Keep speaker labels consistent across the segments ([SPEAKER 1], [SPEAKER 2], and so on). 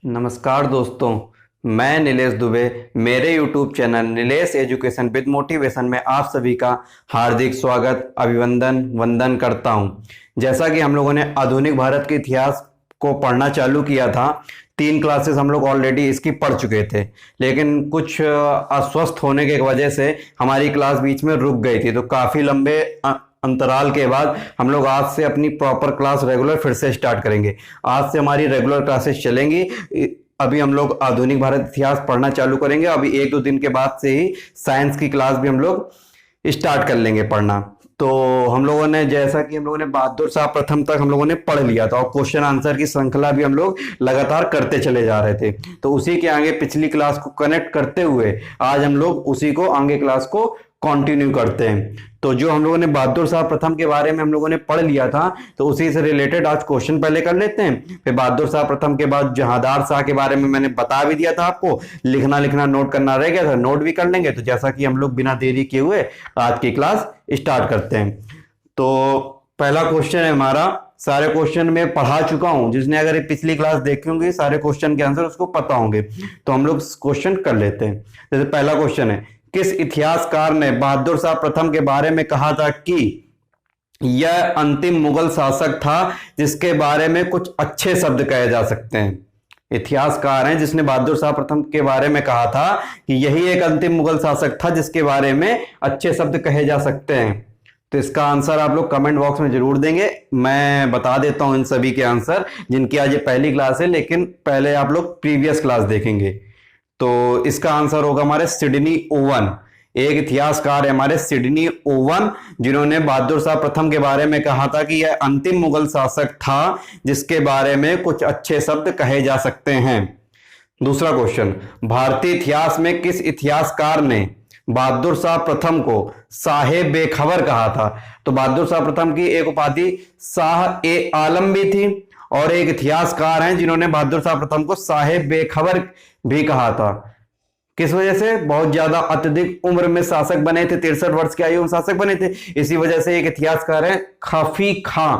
[SPEAKER 1] नमस्कार दोस्तों, मैं नीलेश दुबे। मेरे YouTube channel Nilesh education with motivation में आप सभी का हार्दिक स्वागत, अभिवंदन, वंदन करता हूं। जैसा कि हम लोगों ने आधुनिक भारत के इतिहास को पढ़ना चालू किया था, 3 क्लासेस हम लोग ऑलरेडी इसकी पढ़ चुके थे, लेकिन कुछ अस्वस्थ होने की वजह से हमारी क्लास बीच में रुक गई थी। तो काफ़ी लंबे अंतराल के बाद हम लोग आज से अपनी प्रॉपर क्लास रेगुलर फिर से स्टार्ट करेंगे। आज से हमारी रेगुलर क्लासेस चलेंगी। अभी हम लोग आधुनिक भारत इतिहास पढ़ना चालू करेंगे। अभी 1-2 दिन के बाद से ही साइंस की क्लास भी हम लोग स्टार्ट कर लेंगे पढ़ना। तो हम लोगों ने, जैसा कि हम लोगों ने बहादुर शाह प्रथम तक हम लोगों ने पढ़ लिया था और क्वेश्चन आंसर की श्रृंखला भी हम लोग लगातार करते चले जा रहे थे। तो उसी के आगे पिछली क्लास को कनेक्ट करते हुए आज हम लोग उसी को आगे क्लास को कंटिन्यू करते हैं। तो जो हम लोगों ने बहादुर शाह प्रथम के बारे में हम लोगों ने पढ़ लिया था, तो उसी से रिलेटेड आज क्वेश्चन पहले कर लेते हैं। फिर बहादुर शाह प्रथम के बाद जहांदार शाह के बारे में मैंने बता भी दिया था आपको, लिखना नोट करना रह गया था, नोट भी कर लेंगे। तो जैसा कि हम लोग बिना देरी किए हुए आज की क्लास स्टार्ट करते हैं। तो पहला क्वेश्चन है हमारा, सारे क्वेश्चन में पढ़ा चुका हूं, जिसने अगर पिछली क्लास देखी होंगी सारे क्वेश्चन के आंसर उसको पता होंगे। तो हम लोग क्वेश्चन कर लेते हैं। जैसे पहला क्वेश्चन है, किस इतिहासकार ने बहादुर शाह प्रथम के बारे में कहा था कि यह अंतिम मुगल शासक था जिसके बारे में कुछ अच्छे शब्द कहे जा सकते हैं? इतिहासकार हैं जिसने बहादुर शाह प्रथम के बारे में कहा था कि यही एक अंतिम मुगल शासक था जिसके बारे में अच्छे शब्द कहे जा सकते हैं। तो इसका आंसर आप लोग कमेंट बॉक्स में जरूर देंगे। मैं बता देता हूं इन सभी के आंसर, जिनकी आज ये पहली क्लास है, लेकिन पहले आप लोग प्रीवियस क्लास देखेंगे। तो इसका आंसर होगा हमारे सिडनी ओवन। एक इतिहासकार है हमारे सिडनी ओवन, जिन्होंने बहादुर शाह प्रथम के बारे में कहा था कि यह अंतिम मुगल शासक था जिसके बारे में कुछ अच्छे शब्द कहे जा सकते हैं। दूसरा क्वेश्चन, भारतीय इतिहास में किस इतिहासकार ने बहादुर शाह प्रथम को साहे बेखबर कहा था? तो बहादुर शाह प्रथम की एक उपाधि शाह ए आलम भी थी, और एक इतिहासकार हैं जिन्होंने बहादुर शाह प्रथम को साहे बेखबर भी कहा था। किस वजह से? बहुत ज्यादा अत्यधिक उम्र में शासक बने थे, 63 वर्ष की आयु में शासक बने थे। इसी वजह से एक इतिहासकार है खफी खां,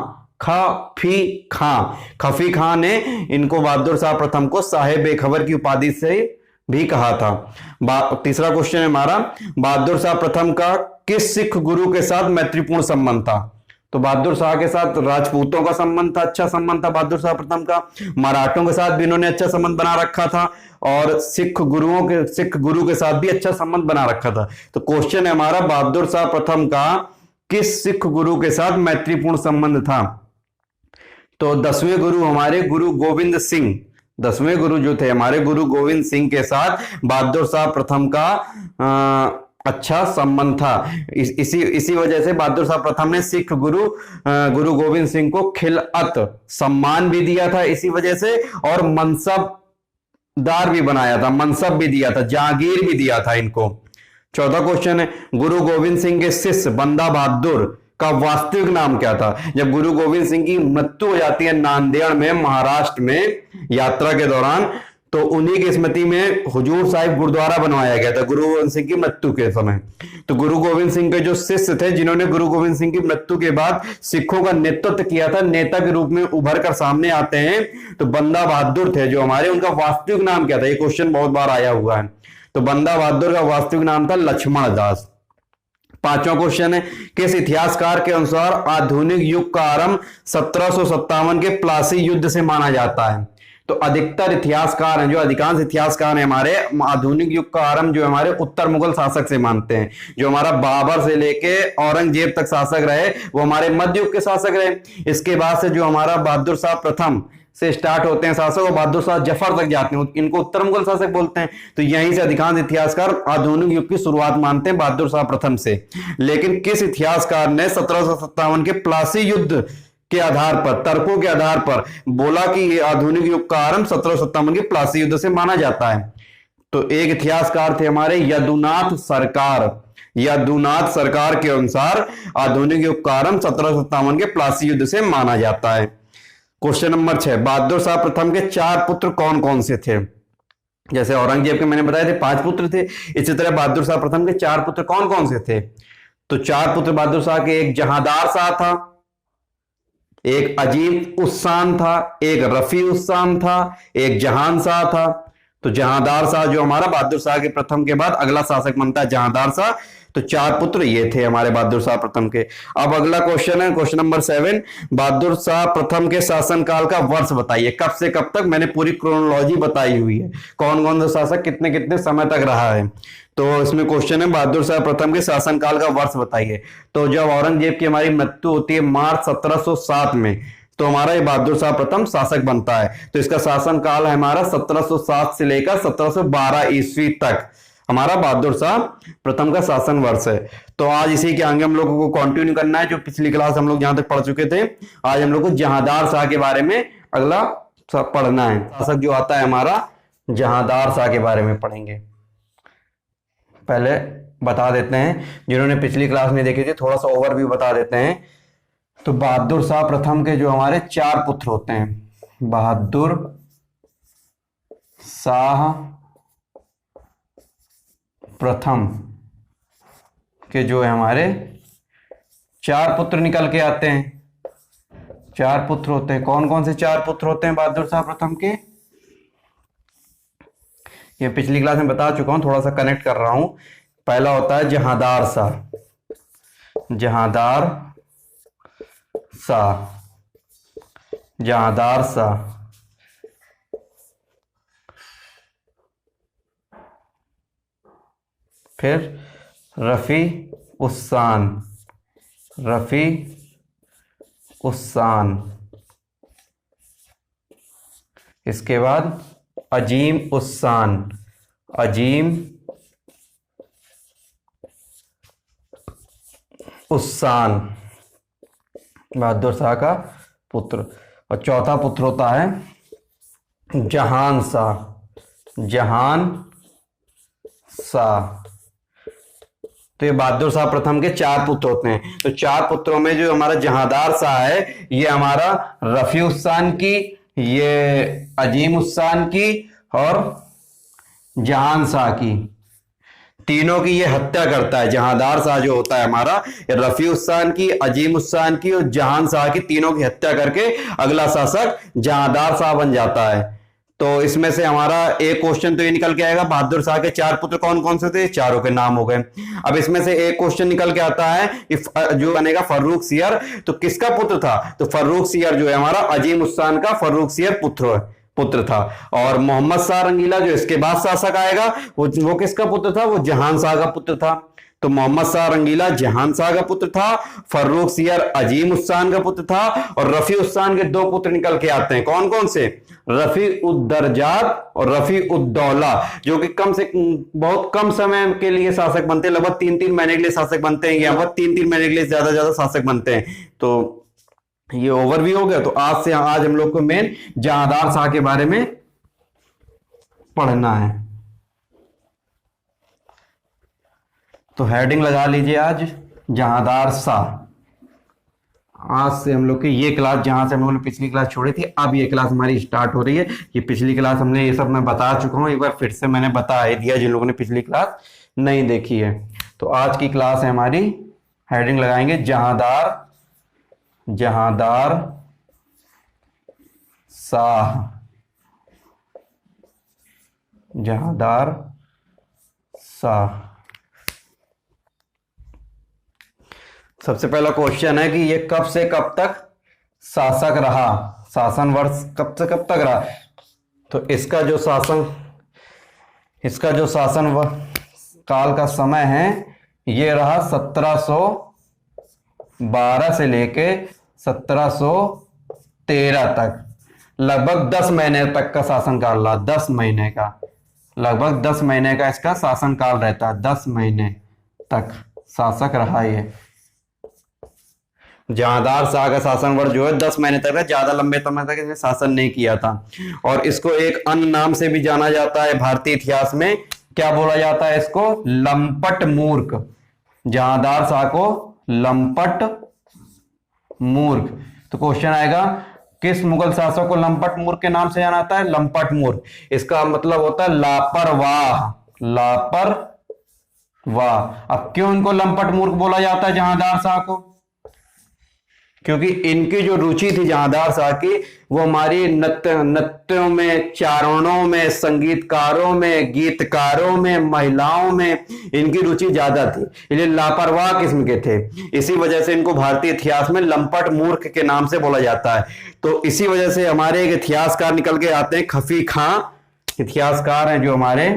[SPEAKER 1] खफी खां ने इनको बहादुर शाह प्रथम को साहे बेखबर की उपाधि से भी कहा था। तीसरा क्वेश्चन है हमारा, बहादुर शाह प्रथम का किस सिख गुरु के साथ मैत्रीपूर्ण संबंध था? तो बहादुर शाह के साथ राजपूतों का संबंध था, अच्छा संबंध था बहादुर शाह प्रथम का। मराठों के साथ भी इन्होंने अच्छा संबंध बना रखा था, और सिख गुरु के साथ भी अच्छा संबंध बना रखा था। तो क्वेश्चन है हमारा, बहादुर शाह प्रथम का किस सिख गुरु के साथ मैत्रीपूर्ण संबंध था? तो 10वें गुरु हमारे गुरु गोविंद सिंह, 10वें गुरु जो थे हमारे गुरु गोविंद सिंह के साथ बहादुर शाह प्रथम का अच्छा संबंध था। इसी वजह से बहादुर शाह प्रथम ने सिख गुरु गोविंद सिंह को खिलअत सम्मान भी दिया था इसी वजह से, और मनसबदार भी बनाया था, मनसब भी दिया था, जागीर भी दिया था इनको। चौथा क्वेश्चन है, गुरु गोविंद सिंह के शिष्य बंदा बहादुर का वास्तविक नाम क्या था? जब गुरु गोविंद सिंह की मृत्यु हो जाती है नांदेड़ में, महाराष्ट्र में यात्रा के दौरान, तो उन्हीं की स्मृति में हुजूर साहिब गुरुद्वारा बनवाया गया था गुरु गोविंद सिंह की मृत्यु के समय। तो गुरु गोविंद सिंह के जो शिष्य थे, जिन्होंने गुरु गोविंद सिंह की मृत्यु के बाद सिखों का नेतृत्व किया था, नेता के रूप में उभर कर सामने आते हैं, तो बंदा बहादुर थे जो हमारे, उनका वास्तविक नाम क्या था? ये क्वेश्चन बहुत बार आया हुआ है। तो बंदा बहादुर का वास्तविक नाम था लक्ष्मण दास। पांचवा क्वेश्चन है, किस इतिहासकार के अनुसार आधुनिक युग का आरंभ 1757 के प्लासी युद्ध से माना जाता है? तो अधिकतर इतिहासकार हैं, जो अधिकांश इतिहासकार हैं हमारे, आधुनिक युग का आरंभ जो हमारे उत्तर मुगल शासक से मानते हैं। जो हमारा बाबर से लेके औरंगजेब तक शासक रहे वो हमारे मध्य युग के शासक रहे। इसके बाद से जो हमारा बहादुर शाह प्रथम से स्टार्ट होते हैं शासक, और बहादुर शाह जफर तक जाते हैं, इनको उत्तर मुगल शासक बोलते हैं। तो यहीं से अधिकांश इतिहासकार आधुनिक युग की शुरुआत मानते हैं बहादुर शाह प्रथम से। लेकिन किस इतिहासकार ने 1757 के प्लासी युद्ध के आधार पर, तर्कों के आधार पर बोला कि ये आधुनिक युग का आरंभ 1757 के प्लासी युद्ध से माना जाता है? तो एक इतिहासकार थे हमारे यदुनाथ सरकार। यदुनाथ सरकार के अनुसार आधुनिक युग का आरंभ 1757 के प्लासी युद्ध से माना जाता है। क्वेश्चन नंबर 6, बहादुर शाह प्रथम के 4 पुत्र कौन कौन से थे? जैसे औरंगजेब के मैंने बताया थे 5 पुत्र थे, इसी तरह बहादुर शाह प्रथम के 4 पुत्र कौन कौन से थे? तो 4 पुत्र बहादुर शाह के, एक जहांदार शाह था, एक अजीम उस्सान था, एक रफी उस्सान था, एक जहान शाह था। तो जहांदार शाह जो हमारा बहादुर शाह के प्रथम के बाद अगला शासक बनता है जहांदार शाह। तो चार पुत्र ये थे हमारे बहादुर शाह प्रथम के। अब अगला क्वेश्चन है क्वेश्चन नंबर 7, बहादुर शाह प्रथम के शासनकाल का वर्ष बताइए, कब से कब तक। मैंने पूरी क्रोनोलॉजी बताई हुई है, कौन कौन सा शासक कितने कितने समय तक रहा है। तो इसमें क्वेश्चन है बहादुर शाह प्रथम के शासनकाल का वर्ष बताइए। तो जब औरंगजेब की हमारी मृत्यु होती है मार्च 1707 में, तो हमारा ये बहादुर शाह प्रथम शासक बनता है। तो इसका शासन काल है हमारा 1707 से लेकर 1712 ईस्वी तक हमारा बहादुर शाह प्रथम का शासन वर्ष है। तो आज इसी के आगे हम लोगों को कंटिन्यू करना है, जो पिछली क्लास हम लोग जहां तक पढ़ चुके थे। आज हम लोग को जहांदार शाह के बारे में अगला सब पढ़ना है। शासक जो आता है हमारा जहांदार शाह के बारे में पढ़ेंगे। पहले बता देते हैं, जिन्होंने पिछली क्लास नहीं देखी थी, थोड़ा सा ओवरव्यू बता देते हैं। तो बहादुर शाह प्रथम के जो हमारे चार पुत्र होते हैं, बहादुर शाह प्रथम के जो है हमारे चार पुत्र निकल के आते हैं। चार पुत्र होते हैं, कौन कौन से चार पुत्र होते हैं बहादुर शाह प्रथम के, ये पिछली क्लास में बता चुका हूं, थोड़ा सा कनेक्ट कर रहा हूं। पहला होता है जहांदार शाह, जहांदार शाह, जहांदार शाह। फिर रफी उस्सान, रफी उस्सान। इसके बाद अजीम उस्सान, अजीम उस्सान बहादुर शाह का पुत्र। और चौथा पुत्र होता है जहान शाह, जहान शाह। तो ये बहादुर शाह प्रथम के चार पुत्र होते हैं। तो चार पुत्रों में जो हमारा जहांदार शाह है, ये हमारा रफी उस्सान की, ये अजीम उस्सान की और जहान शाह की, तीनों की ये हत्या करता है। जहांदार शाह जो होता है हमारा, रफी उस्सान की, अजीम उस्सान की और जहान शाह की, तीनों की हत्या करके अगला शासक जहांदार शाह बन जाता है। तो इसमें से हमारा एक क्वेश्चन तो ये निकल के आएगा, बहादुर शाह के चार पुत्र कौन कौन से थे, चारों के नाम हो गए। अब इसमें से एक क्वेश्चन निकल के आता है कि जो बनेगा फर्रुख सियर, तो किसका पुत्र था। तो फर्रुख सियर जो है हमारा अजीम उस्सान का फर्रुख सियर पुत्र था। और मोहम्मद शाह रंगीला जो इसके बाद शासक आएगा, वो किसका पुत्र था, वो जहान शाह का पुत्र था। तो मोहम्मद शाह रंगीला जहान शाह का पुत्र था, फर्रुख सियर अजीम उस्सान का पुत्र था, और रफी उस्सान के दो पुत्र निकल के आते हैं। कौन कौन से, रफी उद्दरजात और रफी उद्दौला, जो कि बहुत कम समय के लिए शासक बनते हैं, लगभग 3-3 महीने के लिए शासक बनते हैं, या लगभग 3-3 महीने के लिए ज्यादा शासक बनते हैं। तो ये ओवरव्यू हो गया। तो आज हम लोग को मेन जहांदार शाह के बारे में पढ़ना है। तो हेडिंग लगा लीजिए आज जहांदार शाह। आज से हम लोग की ये क्लास, जहां से हम लोगों ने पिछली क्लास छोड़ी थी, अब ये क्लास हमारी स्टार्ट हो रही है। ये पिछली क्लास हमने ये सब मैं बता चुका हूं, एक बार फिर से मैंने बता ही दिया जिन लोगों ने पिछली क्लास नहीं देखी है। तो आज की क्लास है हमारी, हेडिंग लगाएंगे जहांदार शाह, जहांदार शाह। सबसे पहला क्वेश्चन है कि ये कब से कब तक शासक रहा, शासन वर्ष कब से कब तक रहा। तो इसका जो शासन काल का समय है, ये रहा 1712 से लेके 1713 तक, लगभग 10 महीने तक का शासन काल रहा। 10 महीने का, लगभग 10 महीने का इसका शासन काल रहता है। 10 महीने तक शासक रहा ये। जहांदार शाह का शासन वर्ष जो है 10 महीने तक है, ज्यादा लंबे समय तक इसने शासन नहीं किया था। और इसको एक अन्य नाम से भी जाना जाता है भारतीय इतिहास में, क्या बोला जाता है इसको, लंपट मूर्ख। जहांदार शाह को लंपट मूर्ख। तो क्वेश्चन आएगा, किस मुगल शासक को लंपट मूर्ख के नाम से जाना जाता है, लंपट मूर्ख। इसका मतलब होता है लापरवाह, लापरवाह। अब क्यों इनको लंपट मूर्ख बोला जाता है जहांदार शाह को, क्योंकि इनकी जो रुचि थी जहांदार शाह की, वो हमारी नृत्यों में, चारणों में, संगीतकारों में, गीतकारों में, महिलाओं में इनकी रुचि ज्यादा थी। ये लापरवाह किस्म के थे। इसी वजह से इनको भारतीय इतिहास में लंपट मूर्ख के नाम से बोला जाता है। तो इसी वजह से हमारे एक इतिहासकार निकल के आते हैं, खफी खां। इतिहासकार हैं जो हमारे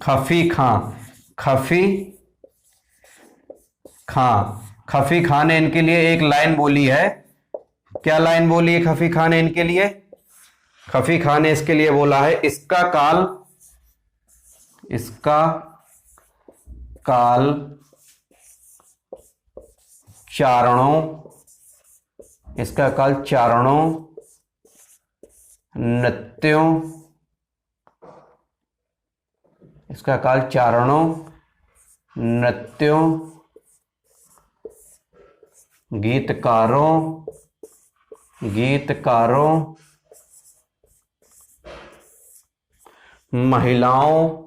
[SPEAKER 1] खफी खां। खफी खां ने इनके लिए एक लाइन बोली है। क्या लाइन बोली है खफी खां ने इनके लिए? खफी खां ने इसके लिए बोला है, इसका काल चारणों, नृत्यों, गीतकारों, महिलाओं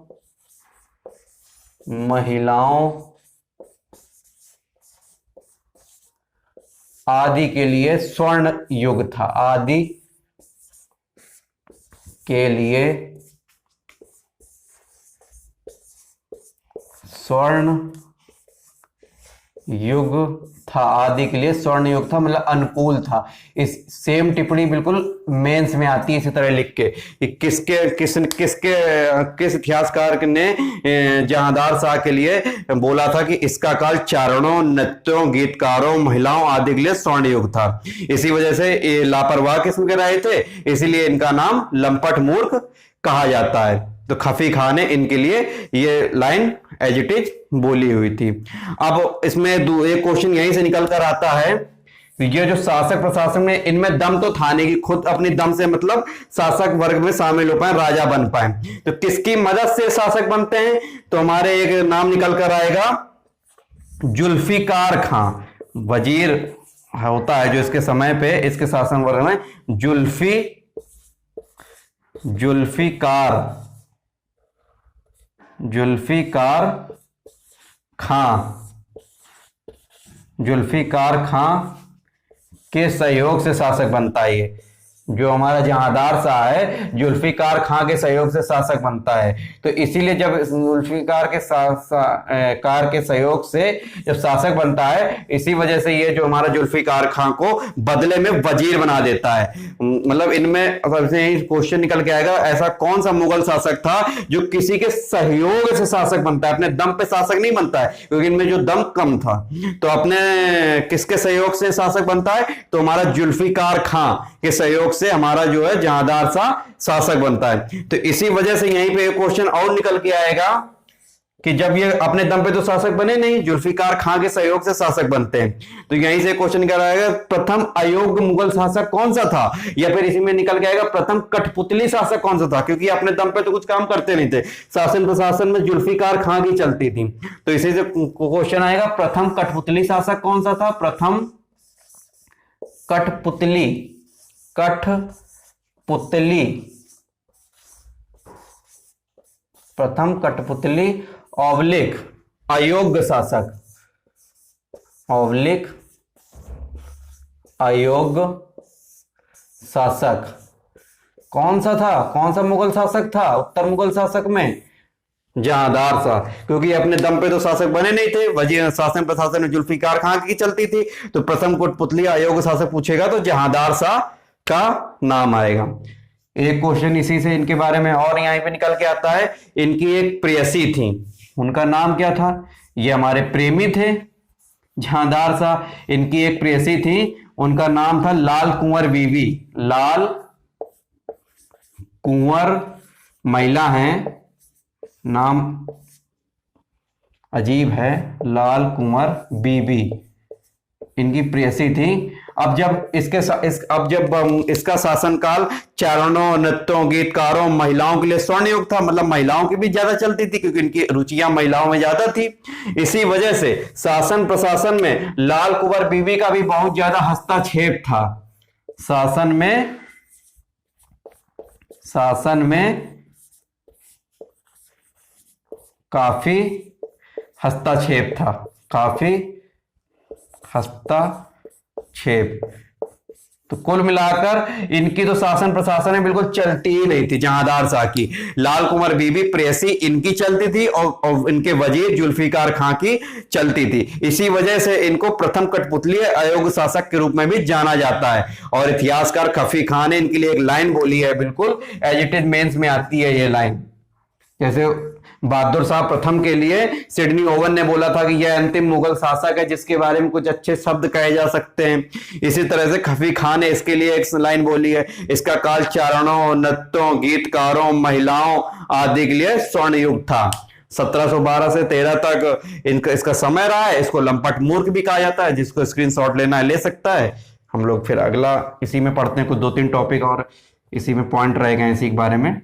[SPEAKER 1] आदि के लिए स्वर्ण युग था। आदि के लिए स्वर्ण युग था। आदि के लिए स्वर्ण युग था मतलब अनुकूल था। इस सेम टिप्पणी बिल्कुल मेंस में आती है इसी तरह लिख के, किस इतिहासकार ने जहांदार शाह के लिए बोला था कि इसका काल चारणों, नृत्यों, गीतकारों, महिलाओं आदि के लिए स्वर्ण युग था। इसी वजह से ये लापरवाह किस्म के रहे थे, इसीलिए इनका नाम लंपट मूर्ख कहा जाता है। तो खफी खां ने इनके लिए ये लाइन एज इट इज बोली हुई थी। अब इसमें एक क्वेश्चन यहीं से निकल कर आता है, ये जो शासक प्रशासन में इनमें दम तो था नहीं कि खुद अपनी दम से मतलब शासक वर्ग में शामिल हो पाए, राजा बन पाए। तो किसकी मदद से शासक बनते हैं? तो हमारे एक नाम निकल कर आएगा, जुल्फिकार खां। वजीर होता है जो इसके समय पे इसके शासन वर्ग में जुल्फिकार खां के सहयोग से शासक बनता है। ये जो हमारा जहांदार शाह है, जुल्फिकार खां के सहयोग से शासक बनता है। तो इसीलिए जब जुल्फिकार के सहयोग से जब शासक बनता है, इसी वजह से ये जो हमारा जुल्फिकार खां को बदले में वजीर बना देता है। मतलब इनमें सबसे क्वेश्चन निकल के आएगा, ऐसा कौन सा मुगल शासक था जो किसी के सहयोग से शासक बनता है, अपने दम पे शासक नहीं बनता है, क्योंकि इनमें जो दम कम था। तो अपने किसके सहयोग से शासक बनता है? तो हमारा जुल्फिकार खां के सहयोग से हमारा जो है जहांदार शाह शासक बनता है। तो इसी वजह से यहीं पे एक क्वेश्चन और निकल के आएगा कि जब ये अपने दम पे तो शासक बने नहीं, जुल्फिकार खां के सहयोग से शासक बनते हैं। तो यहीं से क्वेश्चन निकल आएगा, प्रथम अयोग्य मुगल शासक कौन सा था? या फिर इसी में निकल के आएगा, प्रथम कठपुतली शासक कौन सा था? क्योंकि अपने दम पे तो कुछ काम करते नहीं थे, शासन प्रशासन में जुल्फिकार खां की चलती थी। तो इसी से क्वेश्चन आएगा, प्रथम कठपुतली शासक कौन सा था? प्रथम कठपुतली ऑब्लिक अयोग्य शासक कौन सा था? कौन सा मुगल शासक था उत्तर मुगल शासक में? जहांदार शाह। क्योंकि अपने दम पे तो शासक बने नहीं थे, वजीर शासन प्रशासन में जुल्फिकार खां की चलती थी। तो प्रथम कठपुतली अयोग्य शासक पूछेगा तो जहांदार शाह का नाम आएगा। एक क्वेश्चन इसी से इनके बारे में और यहां पे निकल के आता है, इनकी एक प्रेयसी थी, उनका नाम क्या था? ये हमारे प्रेमी थे जहांदार शाह। इनकी एक प्रेयसी थी, उनका नाम था लाल कुंवर बीवी। लाल कुंवर महिला हैं, नाम अजीब है, लाल कुंवर बीबी इनकी प्रेयसी थी। अब जब इसका शासनकाल चारणों, नृत्यों, गीतकारों, महिलाओं के लिए स्वर्ण युग था, मतलब महिलाओं की भी ज्यादा चलती थी क्योंकि इनकी रुचियां महिलाओं में ज्यादा थी। इसी वजह से शासन प्रशासन में लाल कुंवर बीबी का भी बहुत ज्यादा हस्तक्षेप था। शासन में काफी हस्तक्षेप था, काफी हस्तक्षेप हस्तक्षेप। तो कुल मिलाकर इनकी तो शासन प्रशासन में बिल्कुल चलती ही नहीं थी जहांदार शाह की। लाल कुमार बीबी प्रेयसी इनकी चलती थी और इनके वजीर जुल्फिकार खां की चलती थी। इसी वजह से इनको प्रथम कठपुतली अयोग्य शासक के रूप में भी जाना जाता है। और इतिहासकार खफी खान ने इनके लिए एक लाइन बोली है, बिल्कुल एज इट इज मेंस में आती है ये लाइन। जैसे बहादुर शाह प्रथम के लिए सिडनी ओवन ने बोला था कि यह अंतिम मुगल शासक है जिसके बारे में कुछ अच्छे शब्द कहे जा सकते हैं। इसी तरह से खफी खान ने इसके लिए एक लाइन बोली है, इसका काल चारणों, नृत्यों, गीतकारों, महिलाओं आदि के लिए स्वर्ण युग था। 1712 से 13 तक इसका समय रहा है। इसको लंपट मूर्ख भी कहा जाता है। जिसको स्क्रीनशॉट लेना है ले सकता है। हम लोग फिर अगला इसी में पढ़ते हैं, कुछ 2-3 टॉपिक और इसी में पॉइंट रह गए इसी के बारे में,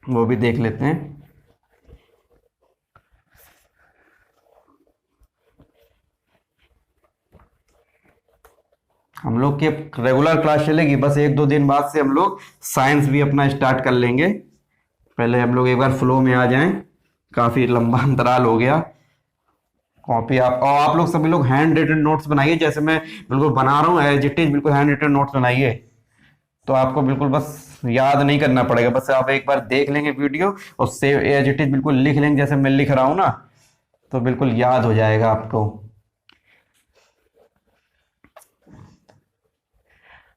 [SPEAKER 1] वो भी देख लेते हैं। हम लोग की रेगुलर क्लास चलेगी, बस 1-2 दिन बाद से हम लोग साइंस भी अपना स्टार्ट कर लेंगे। पहले हम लोग एक बार फ्लो में आ जाएं, काफी लंबा अंतराल हो गया। कॉपी आप लोग सभी लोग हैंड रिटन नोट्स बनाइए, जैसे मैं बिल्कुल बना रहा हूँ एज इट इज, बिल्कुल हैंड रिटन नोट्स बनाइए। तो आपको बिल्कुल बस याद नहीं करना पड़ेगा, बस आप एक बार देख लेंगे वीडियो और सेव एज इट इज बिल्कुल लिख लेंगे जैसे मैं लिख रहा हूँ ना, तो बिल्कुल याद हो जाएगा आपको।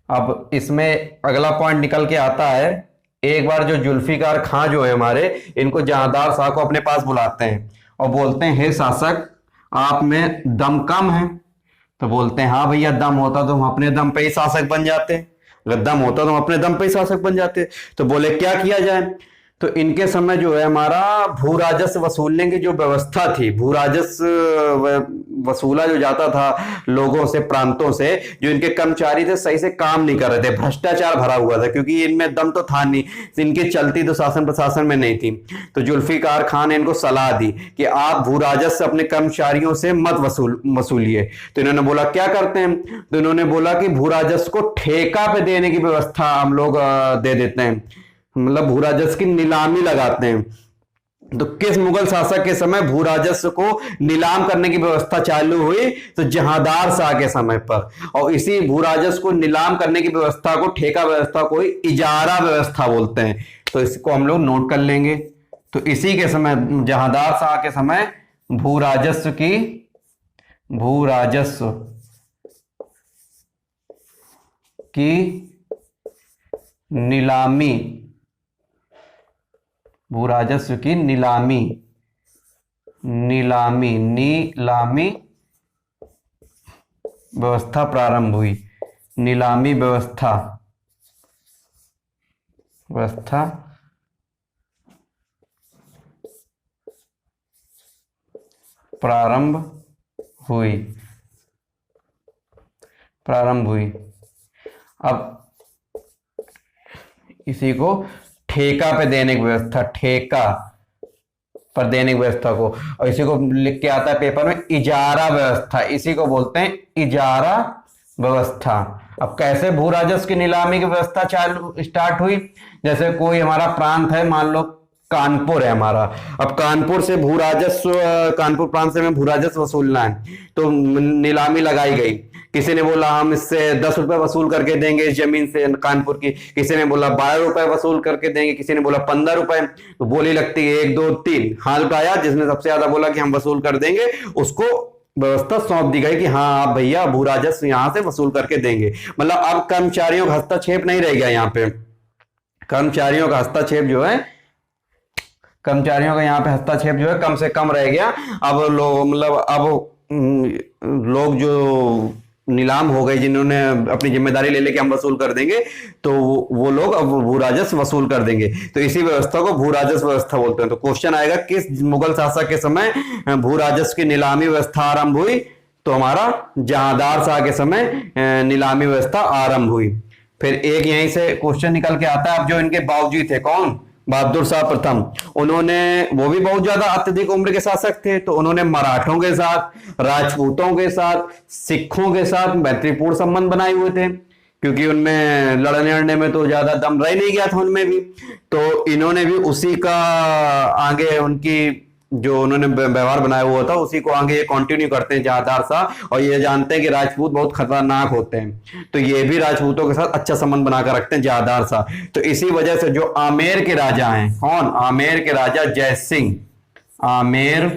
[SPEAKER 1] अब इसमें अगला पॉइंट निकल के आता है, एक बार जो जुल्फिकार खां जो है हमारे, इनको जहांदार शाह को अपने पास बुलाते हैं और बोलते हैं, हे शासक आप में दम कम है। तो बोलते हैं, हाँ भैया दम होता तो हम अपने दम पे ही शासक बन जाते, अगर दम होता तो हम अपने दम पे ही शासक बन जाते। तो बोले क्या किया जाए। तो इनके समय जो है हमारा भू राजस्व वसूलने की जो व्यवस्था थी, भू राजस्व वसूला जो जाता था लोगों से, प्रांतों से, जो इनके कर्मचारी थे सही से काम नहीं कर रहे थे, भ्रष्टाचार भरा हुआ था, क्योंकि इनमें दम तो था नहीं, इनकी चलती तो शासन प्रशासन में नहीं थी। तो जुल्फिकार खान ने इनको सलाह दी कि आप भू राजस्व अपने कर्मचारियों से मत वसूलिए। तो इन्होंने बोला क्या करते हैं। तो इन्होंने बोला कि भू राजस्व को ठेका पे देने की व्यवस्था हम लोग दे देते हैं, मतलब भू राजस्व की नीलामी लगाते हैं। तो किस मुगल शासक के समय भू राजस्व को नीलाम करने की व्यवस्था चालू हुई, तो जहांदार शाह के समय पर। और इसी भू राजस्व को नीलाम करने की व्यवस्था को, ठेका व्यवस्था को इजारा व्यवस्था बोलते हैं। तो इसको हम लोग नोट कर लेंगे। तो इसी के समय, जहांदार शाह के समय भू राजस्व की नीलामी, भू राजस्व की नीलामी व्यवस्था प्रारंभ हुई। नीलामी व्यवस्था प्रारंभ हुई। अब इसी को ठेका पे देने की व्यवस्था, ठेका पर देने की व्यवस्था को, और इसी को लिख के आता है पेपर में इजारा व्यवस्था, इसी को बोलते हैं इजारा व्यवस्था। अब कैसे भू राजस्व की नीलामी की व्यवस्था चालू स्टार्ट हुई। जैसे कोई हमारा प्रांत है, मान लो कानपुर है हमारा, अब कानपुर से भू राजस्व, कानपुर प्रांत से हमें भू राजस्व वसूलना है, तो नीलामी लगाई गई। किसी ने बोला हम इससे 10 रुपए वसूल करके देंगे इस जमीन से कानपुर की, किसी ने बोला 12 रुपए वसूल करके देंगे, किसी ने बोला 15 रुपए। तो बोली लगती है 1 2 3, हाथ उठाया, जिसने सबसे ज्यादा बोला कि हम वसूल कर देंगे, उसको व्यवस्था सौंप दी गई कि हाँ आप भैया भू राजस्व यहां से वसूल करके देंगे। मतलब अब कर्मचारियों का हस्तक्षेप नहीं रह गया, यहाँ पे कर्मचारियों का हस्तक्षेप जो है, कर्मचारियों का यहाँ पे हस्तक्षेप जो है कम से कम रह गया। अब लोग, मतलब अब लोग जो नीलाम हो गए, जिन्होंने अपनी जिम्मेदारी ले लेके हम वसूल कर देंगे, तो वो लोग अब भू राजस्व वसूल कर देंगे। तो इसी व्यवस्था को भू राजस्व व्यवस्था बोलते हैं। तो क्वेश्चन आएगा किस मुगल शासक के समय भू राजस्व की नीलामी व्यवस्था आरंभ हुई। तो हमारा जहांदार शाह के समय नीलामी व्यवस्था आरंभ हुई। फिर एक यहीं से क्वेश्चन निकल के आता है, अब जो इनके बावजूद थे कौन, बहादुर शाह प्रथम, उन्होंने, वो भी बहुत ज्यादा अत्यधिक उम्र के शासक थे, तो उन्होंने मराठों के साथ, राजपूतों के साथ, सिखों के साथ मैत्रीपूर्ण संबंध बनाए हुए थे, क्योंकि उनमें लड़ने लड़ने में तो ज्यादा दम रह नहीं गया था उनमें भी। तो इन्होंने भी उसी का आगे उनकी जो उन्होंने व्यवहार बनाया हुआ था उसी को आगे ये कंटिन्यू करते हैं जहांदार शाह, और ये जानते हैं कि राजपूत बहुत खतरनाक होते हैं, तो ये भी राजपूतों के साथ अच्छा संबंध बनाकर रखते हैं जहांदार शाह। तो इसी वजह से जो आमेर के राजा हैं, कौन, आमेर के राजा जय सिंह, आमेर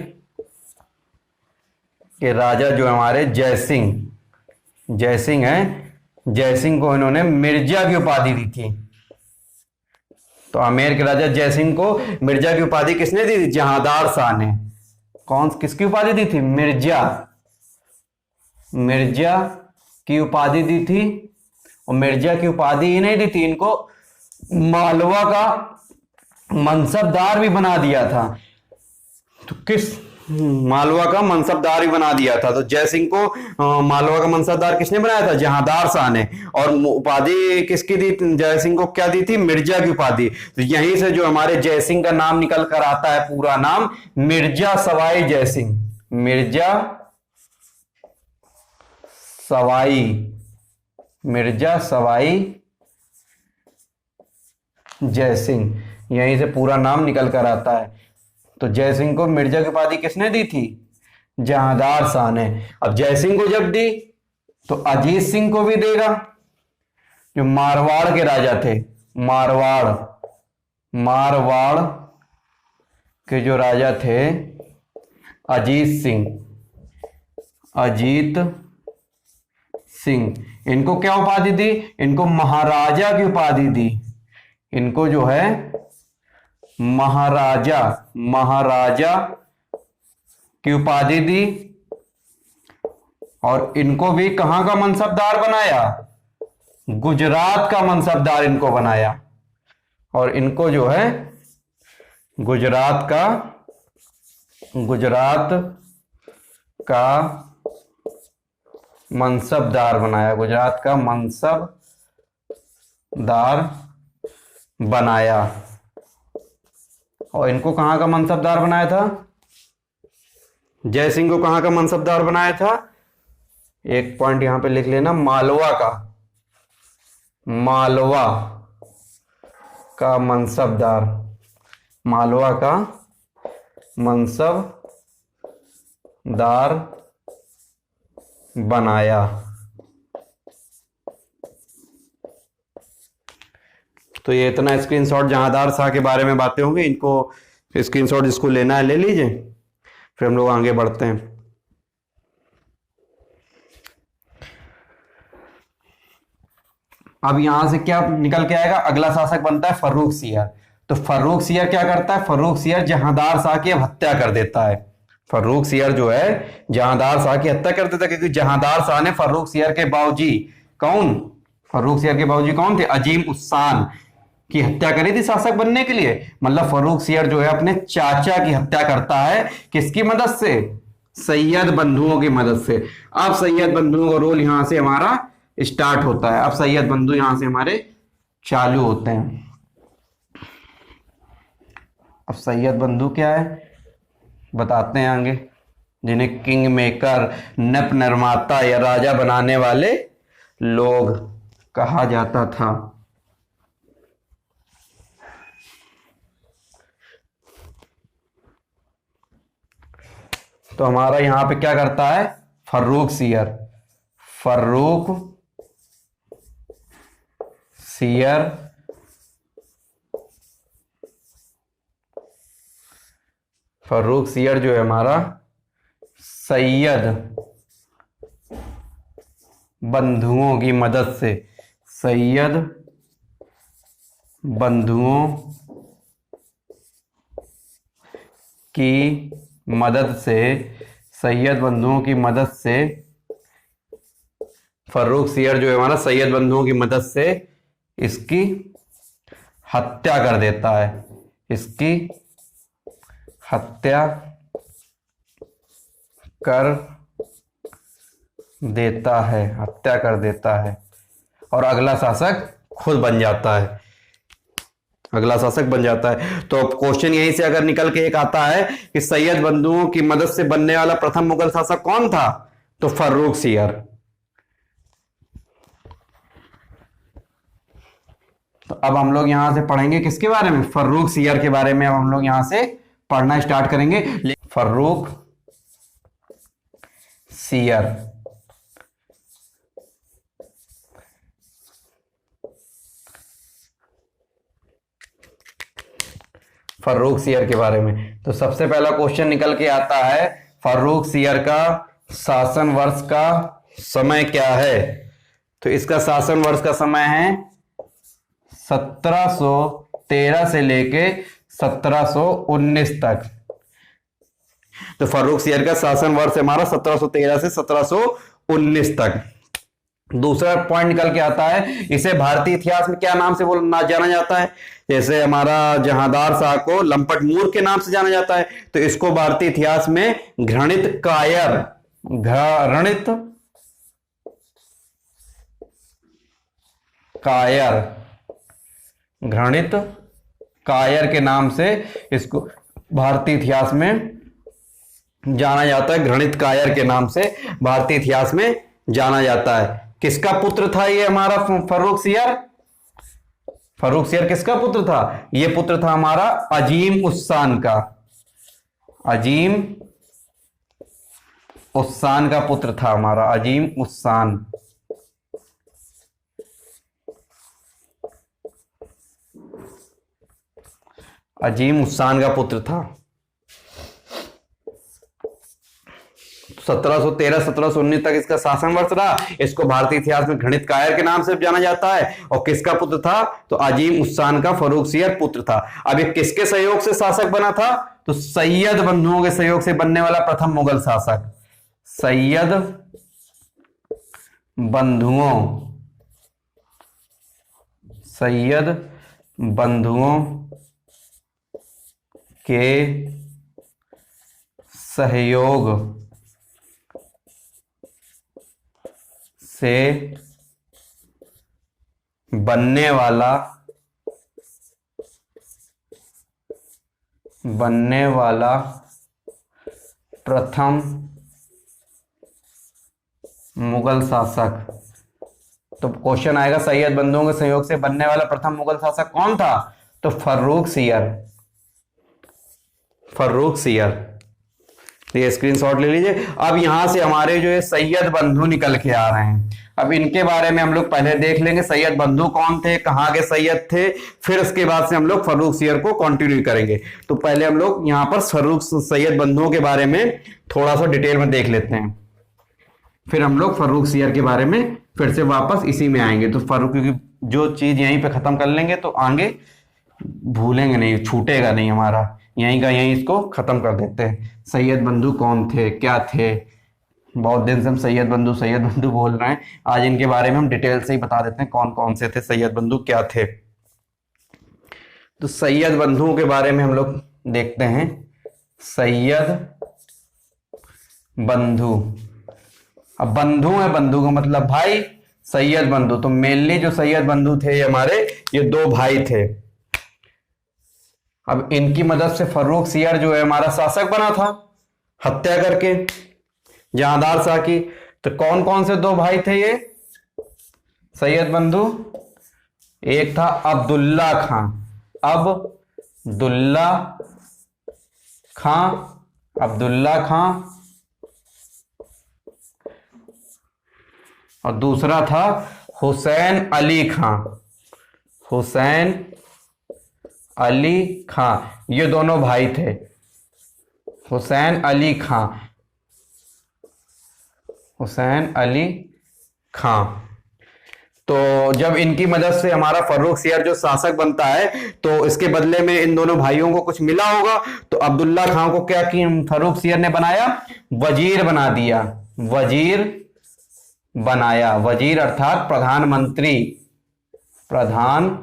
[SPEAKER 1] के राजा जो हमारे जय सिंह हैं, जय सिंह को इन्होंने मिर्जा की उपाधि दी थी। तो आमेर के राजा जय सिंह को मिर्जा की उपाधि किसने दी थी? जहांदार शाह ने। कौन, किसकी उपाधि दी थी? मिर्जा की उपाधि दी थी। और मिर्जा की उपाधि ही नहीं दी थी, इनको मालवा का मनसबदार भी बना दिया था। तो किस, मालवा का मनसबदार भी बना दिया था। तो जय सिंह को मालवा का मनसबदार किसने बनाया था? जहांदार शाह ने। और उपाधि किसकी दी? जय सिंह को क्या दी थी? मिर्जा की उपाधि। तो यहीं से जो हमारे जय सिंह का नाम निकल कर आता है, पूरा नाम मिर्जा सवाई जय सिंह, मिर्जा सवाई जय सिंह, यहीं से पूरा नाम निकल कर आता है। तो जय सिंह को मिर्जा की उपाधि किसने दी थी? जहांदार शाह ने। अब जय सिंह को जब दी तो अजीत सिंह को भी देगा, जो मारवाड़ के राजा थे। मारवाड़ के जो राजा थे अजीत सिंह, इनको क्या उपाधि दी? इनको महाराजा की उपाधि दी। इनको जो है महाराजा की उपाधि दी। और इनको भी कहां का मनसबदार बनाया? गुजरात का मनसबदार इनको बनाया। और इनको जो है गुजरात का मनसबदार बनाया, गुजरात का मनसबदार बनाया। और इनको कहां का मनसबदार बनाया था? जय सिंह को कहां का मनसबदार बनाया था? एक पॉइंट यहां पे लिख लेना, मालवा का मनसबदार, मालवा का मनसबदार बनाया। तो ये इतना स्क्रीनशॉट जहांदार शाह के बारे में बातें होंगी, इनको स्क्रीनशॉट जिसको लेना है ले लीजिए, फिर हम लोग आगे बढ़ते हैं। अब यहां से क्या निकल के आएगा? अगला शासक बनता है फर्रुख सियर। तो फर्रुख सियर क्या करता है? फर्रुख सियर जहांदार शाह की हत्या कर देता है। फर्रुख सियर जो है जहांदार शाह की हत्या कर देता है, क्योंकि जहांदार शाह ने फर्रुख सियर के बाबूजी, फर्रुख सियर के बाबूजी कौन थे? अजीम उस्सान की हत्या करी थी शासक बनने के लिए। मतलब फर्रुख सियर जो है अपने चाचा की हत्या करता है, किसकी मदद से? सैयद बंधुओं की मदद से। अब सैयद बंधुओं का रोल यहां से हमारा स्टार्ट होता है। अब सैयद बंधु यहां से हमारे चालू होते हैं। अब सैयद बंधु क्या है बताते हैं आगे, जिन्हें किंग मेकर, नप निर्माता या राजा बनाने वाले लोग कहा जाता था। तो हमारा यहां पे क्या करता है? फर्रुख सियर जो है हमारा सैयद बंधुओं की मदद से, सैयद बंधुओं की मदद से फर्रुख सियर जो है हमारा सैयद बंधुओं की मदद से इसकी हत्या कर देता है। इसकी हत्या कर देता है और अगला शासक खुद बन जाता है। तो क्वेश्चन यहीं से अगर निकल के एक आता है कि सैयद बंधुओं की मदद से बनने वाला प्रथम मुगल शासक कौन था? तो फर्रुख सियर। तो अब हम लोग यहां से पढ़ेंगे किसके बारे में? फर्रुख सियर के बारे में अब हम लोग यहां से पढ़ना स्टार्ट करेंगे। फर्रुख सियर, फर्रुख सियर के बारे में तो सबसे पहला क्वेश्चन निकल के आता है, फर्रुख सियर का शासन वर्ष का समय क्या है? तो इसका शासन वर्ष का समय है 1713 से लेके 1719 तक। तो फर्रुख सियर का शासन वर्ष हमारा 1713 से 1719 तक। दूसरा पॉइंट निकल के आता है, इसे भारतीय इतिहास में क्या नाम से जाना जाता है? जैसे हमारा जहांदार शाह को लंपट मूर्ख के नाम से जाना जाता है, तो इसको भारतीय इतिहास में घृणित कायर, घृणित कायर, घृणित कायर के नाम से इसको भारतीय इतिहास में जाना जाता है। घृणित कायर के नाम से भारतीय इतिहास में जाना जाता है। किसका पुत्र था ये हमारा फर्रुख सियर? फर्रुख सियर किसका पुत्र था? ये पुत्र था हमारा अजीम उस्सान का, अजीम उस्सान का पुत्र था हमारा, अजीम उस्सान। अजीम उस्सान का पुत्र था। 1713 1719 तक इसका शासन वर्ष रहा। इसको भारतीय इतिहास में घृणित कायर के नाम से जाना जाता है। और किसका पुत्र था? तो अजीम उस्सान का फर्रुख सियर पुत्र था। अब ये किसके सहयोग से शासक बना था? तो सैयद बंधुओं के सहयोग से बनने वाला प्रथम मुगल शासक, सैयद बंधुओं, सैयद बंधुओं के सहयोग से बनने वाला प्रथम मुगल शासक। तो क्वेश्चन आएगा, सैयद बंधुओं के सहयोग से बनने वाला प्रथम मुगल शासक कौन था? तो फर्रुख सियर, फर्रुख सियर। ये स्क्रीनशॉट ले लीजिए। अब यहां से हमारे जो है सैयद बंधु निकल के आ रहे हैं। अब इनके बारे में हम लोग पहले देख लेंगे, सैयद बंधु कौन थे, कहां के सैयद थे, फिर उसके बाद से हम लोग फर्रुख सियर को कंटिन्यू करेंगे। तो पहले हम लोग यहां पर फर्रुख सैयद बंधुओं के बारे में थोड़ा सा डिटेल में देख लेते हैं, फिर हम लोग फर्रुख सियर के बारे में फिर से वापस इसी में आएंगे। तो फर्रुख, क्योंकि जो चीज यहीं पे खत्म कर लेंगे तो आगे भूलेंगे नहीं, छूटेगा नहीं हमारा, यहीं का यहीं इसको खत्म कर देते हैं। सैयद बंधु कौन थे, क्या थे? बहुत दिन से हम सैयद बंधु बोल रहे हैं। आज इनके बारे में हम डिटेल से ही बता देते हैं कौन कौन से थे सैयद बंधु, क्या थे। तो सैयद बंधुओं के बारे में हम लोग देखते हैं। सैयद बंधु, अब बंधु है, बंधु का मतलब भाई, सैयद बंधु। तो मेनली जो सैयद बंधु थे हमारे, ये दो भाई थे। अब इनकी मदद से फर्रुख सियर जो है हमारा शासक बना था, हत्या करके जहांदार शाह की। तो कौन कौन से दो भाई थे ये सैयद बंधु? एक था अब्दुल्ला खां, अब्दुल्ला खां, अब्दुल्ला खां, और दूसरा था हुसैन अली खां, हुसैन अली खां। ये दोनों भाई थे, हुसैन अली खां, हुसैन अली खां। तो जब इनकी मदद से हमारा फर्रुख सियर जो शासक बनता है, तो इसके बदले में इन दोनों भाइयों को कुछ मिला होगा। तो अब्दुल्ला खां को क्या कि फर्रुख सियर ने बनाया, वजीर बना दिया, वजीर बनाया। वजीर अर्थात प्रधानमंत्री, प्रधानमंत्री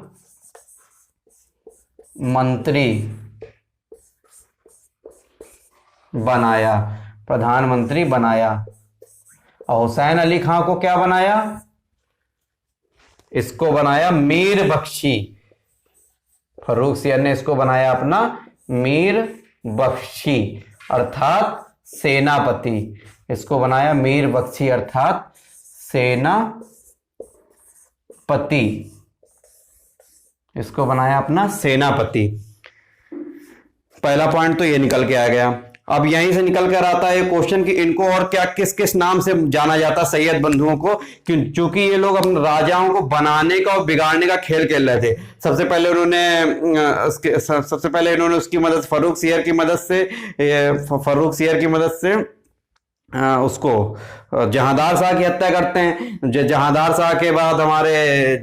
[SPEAKER 1] बनाया, प्रधानमंत्री बनाया। और हुसैन अली खां को क्या बनाया? इसको बनाया मीर बख्शी। फर्रुख सियर ने इसको बनाया अपना मीर बख्शी अर्थात सेनापति। इसको बनाया मीर बख्शी अर्थात सेनापति। इसको बनाया अपना सेनापति। पहला पॉइंट तो ये निकल के आ गया। अब यहीं से निकल कर आता है क्वेश्चन कि इनको और क्या किस किस नाम से जाना जाता सैयद बंधुओं को, क्योंकि ये लोग अपने राजाओं को बनाने का और बिगाड़ने का खेल खेल रहे थे। सबसे पहले इन्होंने उसकी मदद फर्रुख सियर की मदद से उसको जहांदार शाह की हत्या करते हैं। जहांदार शाह के बाद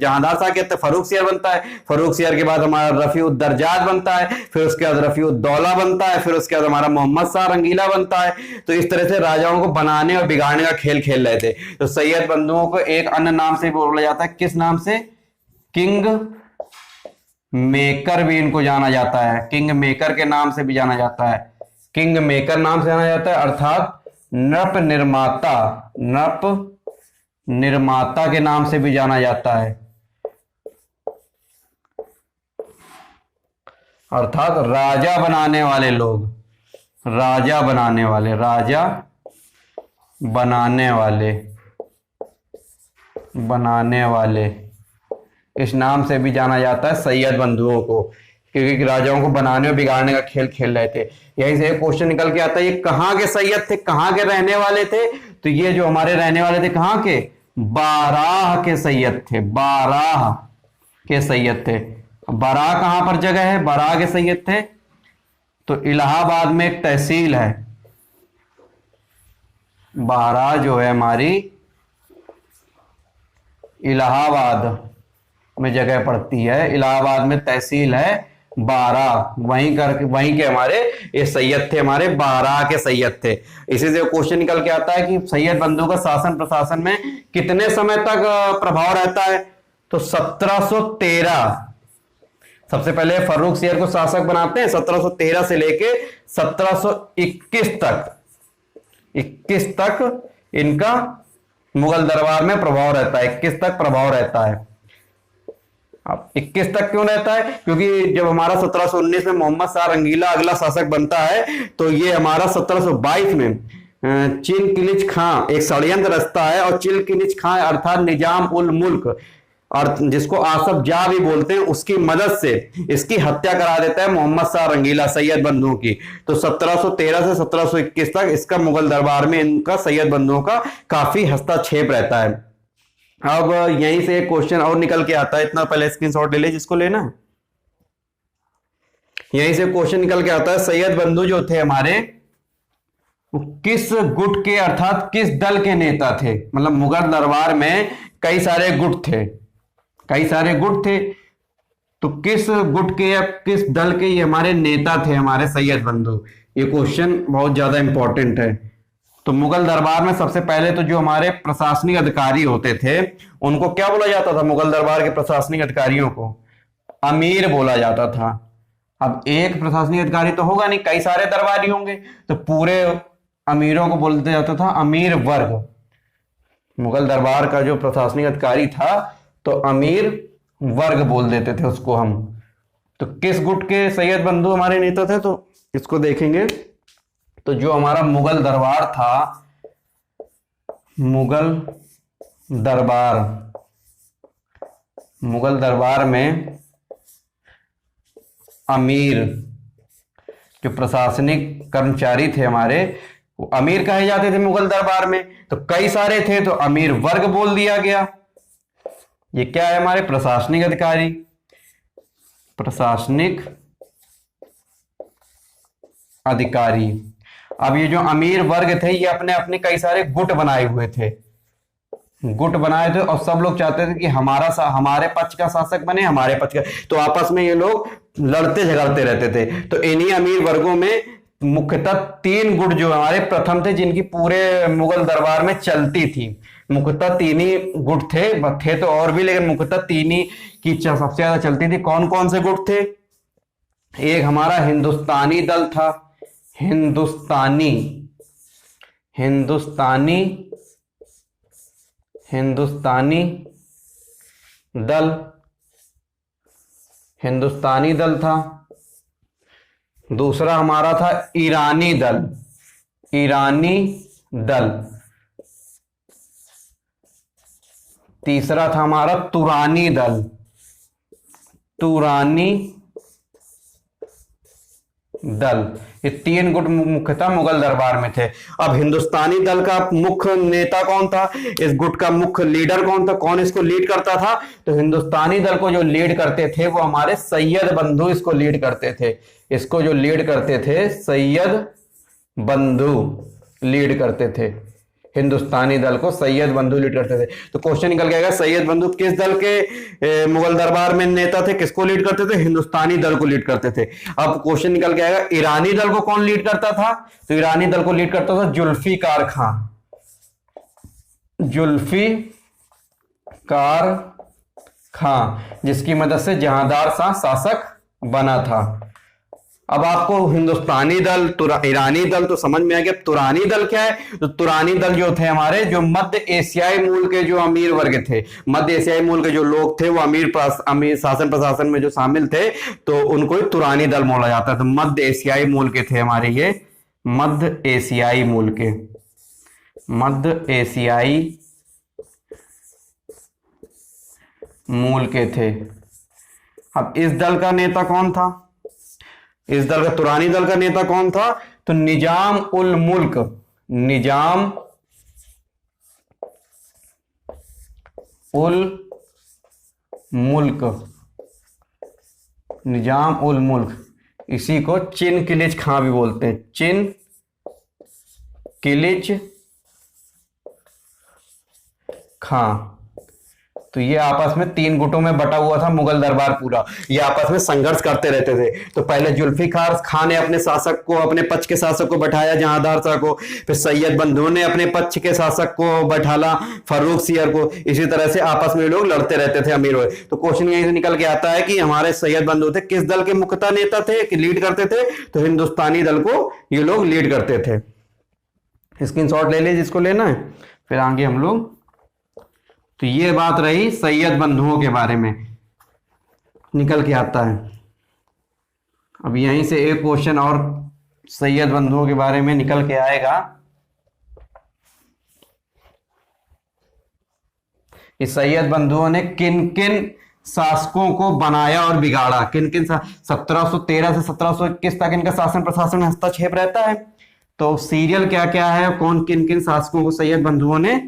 [SPEAKER 1] जहांदार शाह की हत्या फर्रुख सियर बनता है। फर्रुख सियर के बाद हमारा रफीउद्दर्जात बनता है। फिर उसके बाद रफीउद्दौला बनता है। फिर उसके बाद हमारा मोहम्मद शाह रंगीला बनता है। तो इस तरह से राजाओं को बनाने और बिगाड़ने का खेल खेल रहे थे। तो सैयद बंधुओं को एक अन्य नाम से बोला जाता है, किस नाम से? किंग मेकर भी इनको जाना जाता है। किंग मेकर के नाम से भी जाना जाता है। किंग मेकर नाम से जाना जाता है, अर्थात नृप निर्माता के नाम से भी जाना जाता है, अर्थात राजा बनाने वाले लोग, राजा बनाने वाले इस नाम से भी जाना जाता है सैयद बंधुओं को, क्योंकि राजाओं को बनाने और बिगाड़ने का खेल खेल रहे थे। यहीं से एक क्वेश्चन निकल के आता है, ये कहां के सैयद थे, कहां के रहने वाले थे? तो ये जो हमारे रहने वाले थे कहां के? बाराह के सैयद थे। बाराह के सैयद थे। बाराह कहां पर जगह है? बाराह के सैयद थे तो इलाहाबाद में एक तहसील है। बाराह जो है हमारी इलाहाबाद में जगह पड़ती है। इलाहाबाद में तहसील है बाराह, वहीं के हमारे ये सैयद थे, हमारे बाराह के सैयद थे। इसी से क्वेश्चन निकल के आता है कि सैयद बंधु का शासन प्रशासन में कितने समय तक प्रभाव रहता है? तो 1713। सबसे पहले फर्रुख सियर को शासक बनाते हैं 1713 से लेके 1721 तक इनका मुगल दरबार में प्रभाव रहता है। 21 तक प्रभाव रहता है। अब 21 तक क्यों रहता है? क्योंकि जब हमारा 1719 में मोहम्मद शाह रंगीला अगला शासक बनता है तो ये हमारा 1722 में चिलकिलिच खां एक षड्यंत्र रचता है, और चिलकिलिच खां अर्थात निजाम उल मुल्क, और जिसको आसफ जा भी बोलते हैं, उसकी मदद से इसकी हत्या करा देता है मोहम्मद शाह रंगीला सैयद बंधुओं की। तो 1713 से 1721 तक इसका मुगल दरबार में इनका सैयद बंधुओं का काफी हस्तक्षेप रहता है। अब यहीं से एक क्वेश्चन और निकल के आता है, इतना पहले स्क्रीनशॉट ले ले जिसको लेना है। यहीं से क्वेश्चन निकल के आता है, सैयद बंधु जो थे हमारे किस गुट के अर्थात किस दल के नेता थे? मतलब मुगल दरबार में कई सारे गुट थे, तो किस गुट के या किस दल के ये हमारे नेता थे हमारे सैयद बंधु? ये क्वेश्चन बहुत ज्यादा इंपॉर्टेंट है। तो मुगल दरबार में सबसे पहले तो जो हमारे प्रशासनिक अधिकारी होते थे उनको क्या बोला जाता था? मुगल दरबार के प्रशासनिक अधिकारियों को अमीर बोला जाता था। अब एक प्रशासनिक अधिकारी तो होगा नहीं, कई सारे दरबारी होंगे, तो पूरे अमीरों को बोलते जाता था अमीर वर्ग। मुगल दरबार का जो प्रशासनिक अधिकारी था तो अमीर वर्ग बोल देते थे उसको हम। तो किस गुट के सैयद बंधु हमारे नेता थे? तो इसको देखेंगे तो जो हमारा मुगल दरबार था, मुगल दरबार में अमीर जो प्रशासनिक कर्मचारी थे हमारे, वो अमीर कहे जाते थे मुगल दरबार में। तो कई सारे थे तो अमीर वर्ग बोल दिया गया। ये क्या है? हमारे प्रशासनिक अधिकारी, प्रशासनिक अधिकारी। अब ये जो अमीर वर्ग थे ये अपने अपने कई सारे गुट बनाए हुए थे, और सब लोग चाहते थे कि हमारे पक्ष का शासक बने, हमारे पक्ष का। तो आपस में ये लोग लड़ते झगड़ते रहते थे। तो इन्हीं अमीर वर्गों में मुख्यतः 3 गुट जो हमारे प्रथम थे जिनकी पूरे मुगल दरबार में चलती थी। मुख्यतः 3 ही गुट थे तो और भी, लेकिन मुख्यतः 3 ही की सबसे ज्यादा चलती थी। कौन कौन से गुट थे? एक हमारा हिंदुस्तानी दल था, हिंदुस्तानी दल था। दूसरा हमारा था ईरानी दल। तीसरा था हमारा तुरानी दल, ये 3 गुट मुख्यतः मुगल दरबार में थे। अब हिंदुस्तानी दल का मुख्य नेता कौन था, इस गुट का मुख्य लीडर कौन था, कौन इसको लीड करता था? तो हिंदुस्तानी दल को जो लीड करते थे वो हमारे सैयद बंधु इसको लीड करते थे। इसको जो लीड करते थे सैयद बंधु लीड करते थे। हिंदुस्तानी दल को सैयद बंधु लीड करते थे। तो क्वेश्चन निकल के आएगा सैयद बंधु किस दल के मुगल दरबार में नेता थे, किसको लीड करते थे? हिंदुस्तानी दल को लीड करते थे। अब क्वेश्चन निकल के आएगा ईरानी दल को कौन लीड करता था? तो ईरानी दल को लीड करता था जुल्फिकार खां। जुल्फिकार खां, जिसकी मदद से जहांदार शाह शासक बना था। अब आपको हिंदुस्तानी दल, ईरानी दल तो समझ में आ गया। तुरानी दल क्या है? तो तुरानी दल जो थे हमारे, जो मध्य एशियाई मूल के जो अमीर वर्ग थे, मध्य एशियाई मूल के जो लोग थे वो अमीर शासन प्रशासन में जो शामिल थे, तो उनको ही तुरानी दल बोला जाता है। तो मध्य एशियाई मूल के थे हमारे ये, मध्य एशियाई मूल के, मध्य एशियाई मूल के थे। अब इस दल का नेता कौन था? इस दल का, तुरानी दल का नेता कौन था? तो निजाम उल मुल्क, निजाम उल मुल्क, निजाम उल मुल्क, इसी को चिन किलिच खां भी बोलते हैं। चिन किलिच खां। तो ये आपस में 3 गुटों में बटा हुआ था मुगल दरबार पूरा। ये आपस में संघर्ष करते रहते थे। तो पहले जुल्फिकार खां ने अपने शासक को, अपने पक्ष के शासक को बैठाया जहांदार शाह को, फिर सैयद बंधु ने अपने पक्ष के शासक को बैठाला फर्रुख सियर को। इसी तरह से आपस में लोग लड़ते रहते थे अमीर। तो क्वेश्चन यहीं से निकल के आता है कि हमारे सैयद बंधु थे किस दल के मुख्यतः नेता थे कि लीड करते थे? तो हिंदुस्तानी दल को ये लोग लीड करते थे। स्क्रीनशॉट ले लीजिए जिसको लेना है, फिर आगे हम लोग। तो ये बात रही सैयद बंधुओं के बारे में, निकल के आता है। अब यहीं से एक क्वेश्चन और सैयद बंधुओं के बारे में निकल के आएगा। इस सैयद बंधुओं ने किन किन शासकों को बनाया और बिगाड़ा? किन किन 1713 से 1721 तक इनका शासन प्रशासन में हस्तक्षेप रहता है। तो सीरियल क्या क्या है, कौन किन किन शासकों को सैयद बंधुओं ने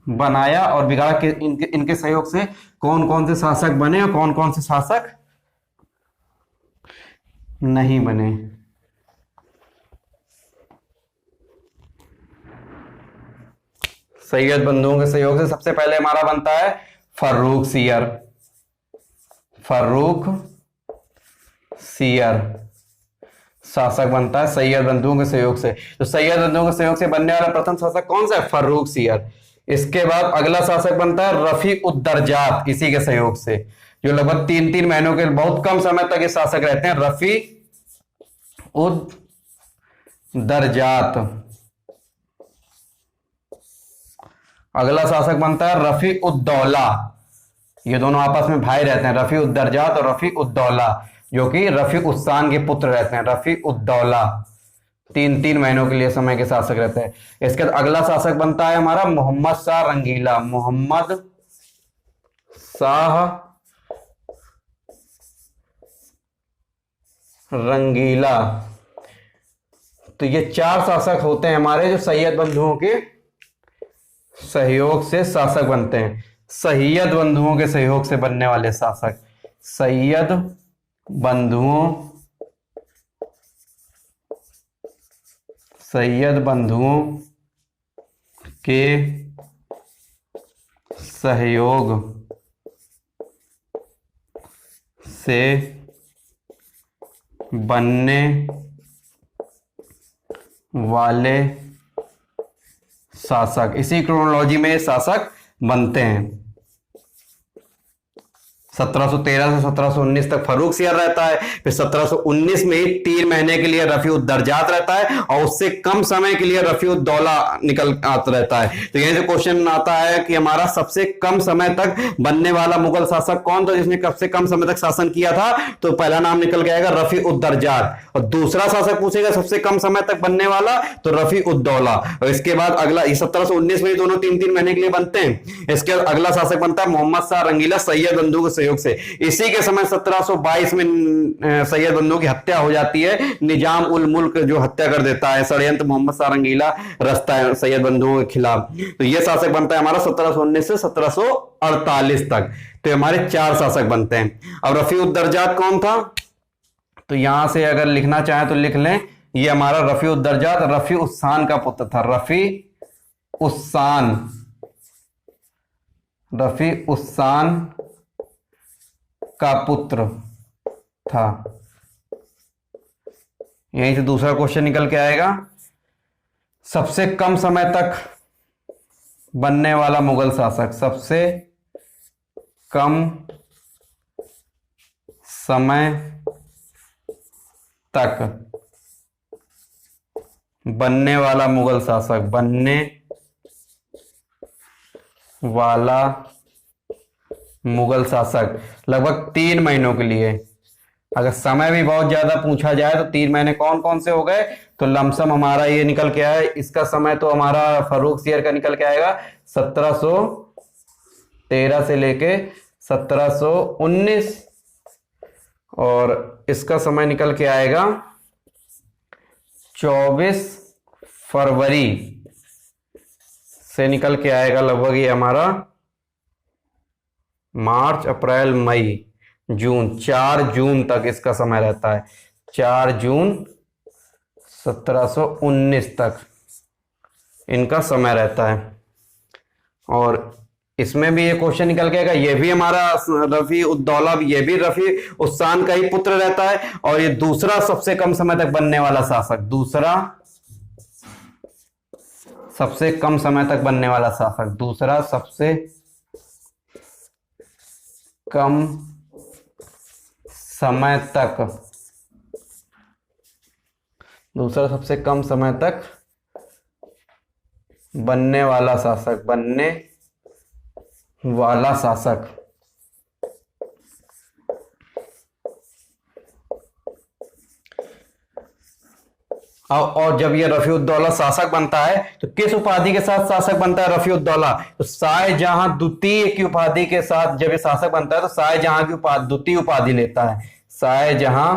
[SPEAKER 1] बनाया और बिगाड़ा, इनके सहयोग से कौन कौन से शासक बने और कौन कौन से शासक नहीं बने। सैयद बंधुओं के सहयोग से सबसे पहले हमारा बनता है फर्रुख सियर। फर्रुख सियर शासक बनता है सैयद बंधुओं के सहयोग से। तो सैयद बंधुओं के सहयोग से बनने वाला प्रथम शासक कौन सा है? फर्रुख सियर। इसके बाद अगला शासक बनता है रफी उद्दरजात, इसी के सहयोग से, जो लगभग 3-3 महीनों के बहुत कम समय तक ये शासक रहते हैं। रफी उद्दरजात। अगला शासक बनता है रफी उद्दौला। ये दोनों आपस में भाई रहते हैं, रफी उद्दरजात और रफी उद्दौला, जो कि रफी उस्सान के पुत्र रहते हैं। रफी उद्दौला 3-3 महीनों के लिए समय के शासक रहते हैं। इसके बाद अगला शासक बनता है हमारा मोहम्मद शाह रंगीला। मोहम्मद शाह रंगीला। तो ये 4 शासक होते हैं हमारे, जो सैयद बंधुओं के सहयोग से शासक बनते हैं। सैयद बंधुओं के सहयोग से बनने वाले शासक, सैयद बंधुओं के सहयोग से बनने वाले शासक, इसी क्रोनोलॉजी में शासक बनते हैं। 1713 से 1719 तक फर्रुख सियर रहता है, फिर 1719 में ही 3 महीने के लिए रफी उद्दरजात रहता है, और उससे कम समय के लिए रफी उद्दौला निकल आता रहता है। तो यहीं से क्वेश्चन आता है कि हमारा सबसे कम समय तक बनने वाला मुगल शासक कौन था, जिसने सबसे कम समय तक शासन किया था? तो पहला नाम निकल के आएगा रफी उद्दरजात, और दूसरा शासक पूछेगा सबसे कम समय तक बनने वाला, तो रफी उद्दौला। और इसके बाद अगला 1719 में दोनों 3-3 महीने के लिए बनते हैं। इसके बाद अगला शासक बनता है मोहम्मद शाह रंगीला, सैयद बंधु के सहयोग से। इसी के समय 1722 में सैयद बंधुओं की हत्या हो जाती है। निजाम उल मुल्क जो हत्या कर देता है, षड्यंत्र मोहम्मद शाह रंगीला रचता है सैयद बंधुओं के खिलाफ। तो यह शासक बनता है हमारा 1719 से 1748 तक। तो हमारे 4 शासक बनते हैं। अब रफीउद्दर्जात कौन था? तो यहां से अगर लिखना चाहें तो लिख लें, ये हमारा रफीउद्दर्जात रफी उस्सान का पुत्र था। रफी उस्सान का पुत्र था। यहीं से दूसरा क्वेश्चन निकल के आएगा, सबसे कम समय तक बनने वाला मुगल शासक। सबसे कम समय तक बनने वाला मुगल शासक, बनने वाला मुगल शासक लगभग 3 महीनों के लिए। अगर समय भी बहुत ज्यादा पूछा जाए तो 3 महीने कौन कौन से हो गए? तो लमसम हमारा ये निकल के आया, इसका समय तो हमारा फर्रुखसियर का निकल के आएगा 1713 से लेके 1719, और इसका समय निकल के आएगा 24 फरवरी से निकल के आएगा लगभग ये हमारा मार्च, अप्रैल, मई, जून, 4 जून तक इसका समय रहता है। 4 जून 1719 तक इनका समय रहता है। और इसमें भी ये क्वेश्चन निकल के आएगा, ये भी हमारा रफी उद्दौला, ये भी रफी उस्सान का ही पुत्र रहता है। और ये दूसरा सबसे कम समय तक बनने वाला शासक, दूसरा सबसे कम समय तक बनने वाला शासक, दूसरा सबसे कम समय तक, दूसरा सबसे कम समय तक बनने वाला शासक, बनने वाला शासक। और जब ये रफीउद्दौला शासक बनता है तो किस उपाधि के साथ शासक बनता है रफीउद्दौला? तो शाहजहां द्वितीय की उपाधि के साथ जब ये शासक बनता है तो शाहजहां की द्वितीय उपाधि लेता है। शाहजहां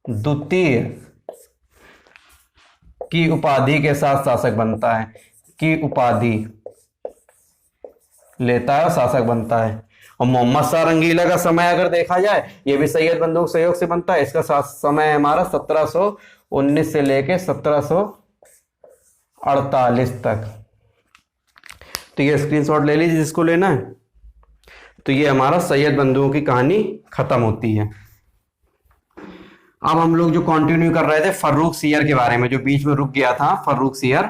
[SPEAKER 1] द्वितीय की उपाधि के साथ शासक बनता है, की उपाधि लेता है और शासक बनता है। और मोहम्मद शाह रंगीला का समय अगर देखा जाए, ये भी सैयद बंधुओं के सहयोग से बनता है। इसका समय हमारा 1719 से लेके 1748 तक। तो ये स्क्रीनशॉट ले लीजिए जिसको लेना है। तो ये हमारा सैयद बंधुओं की कहानी खत्म होती है। अब हम लोग जो कंटिन्यू कर रहे थे फर्रुखसियर के बारे में, जो बीच में रुक गया था फर्रुखसियर।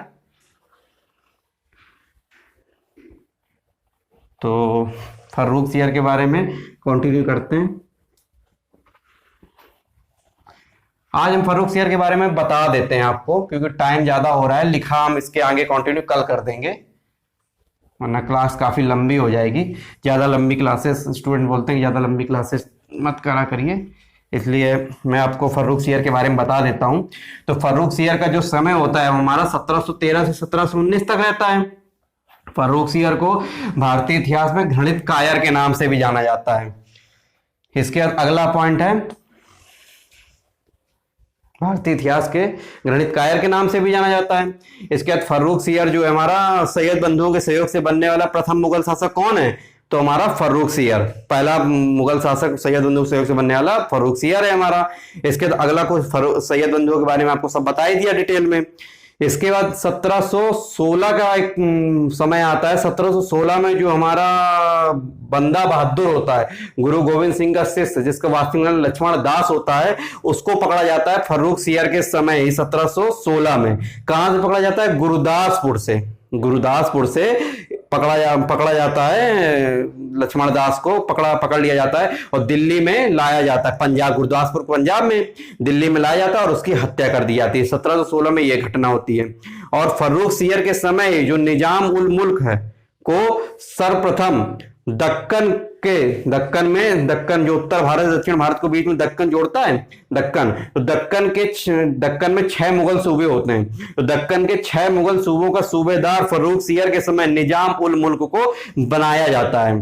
[SPEAKER 1] तो फर्रुखसियर के बारे में कंटिन्यू करते हैं। आज हम फर्रुखसियर के बारे में बता देते हैं आपको, क्योंकि टाइम ज्यादा हो रहा है। लिखा हम इसके आगे कंटिन्यू कल कर देंगे, वरना क्लास काफी लंबी हो जाएगी। ज्यादा लंबी क्लासेस, स्टूडेंट बोलते हैं कि ज्यादा लंबी क्लासेस मत करा करिए, इसलिए मैं आपको फर्रुखसियर के बारे में बता देता हूं। तो फर्रुखसियर का जो समय होता है वो हमारा 1713 से 1719 तक रहता है। फर्रुखसियर को भारतीय इतिहास में घृणित कायर के नाम से भी जाना जाता है। इसके अगला पॉइंट है, भारतीय इतिहास के घृणित कायर के नाम से भी जाना जाता है। इसके बाद फर्रुखसियर जो है हमारा सैयद बंधुओं के सहयोग से बनने वाला प्रथम मुगल शासक कौन है? तो हमारा फर्रुखसियर, पहला मुगल शासक सैयद बंधुओं के सहयोग से बनने वाला फर्रुखसियर है हमारा। इसके बाद अगला कुछ सैयद बंधुओं के बारे में आपको सब बता ही दिया डिटेल में। इसके बाद 1716 का एक समय आता है। 1716 में जो हमारा बंदा बहादुर होता है, गुरु गोविंद सिंह का शिष्य, जिसका वास्तविक नाम लक्ष्मण दास होता है, उसको पकड़ा जाता है फर्रुखसियर के समय ही 1716 में। कहां से पकड़ा जाता है? गुरुदासपुर से। गुरुदासपुर से पकड़ा जाता है लक्ष्मण दास को, पकड़ लिया जाता है और दिल्ली में लाया जाता है। पंजाब, गुरुदासपुर पंजाब में, दिल्ली में लाया जाता है और उसकी हत्या कर दी जाती है। 1716 में यह घटना होती है। और फर्रुखसियर के समय जो निजाम उल मुल्क है को सर्वप्रथम दक्कन जो उत्तर भारत दक्षिण भारत को बीच में दक्कन जोड़ता है, दक्कन, तो दक्कन में 6 मुगल सूबे होते हैं। तो दक्कन के 6 मुगल सूबों का सूबेदार फर्रुखसियर के समय निजाम उल मुल्क को बनाया जाता है।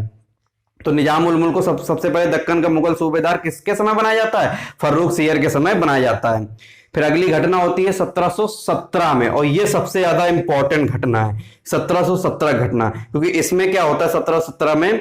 [SPEAKER 1] तो निजाम उल मुल्क को सबसे पहले दक्कन का मुगल सूबेदार किसके समय बनाया जाता है? फर्रुख सियर के समय बनाया जाता है। फिर अगली घटना होती है 1717 में, और ये सबसे ज्यादा इंपॉर्टेंट घटना है 1717 घटना, क्योंकि इसमें क्या होता है 1717 में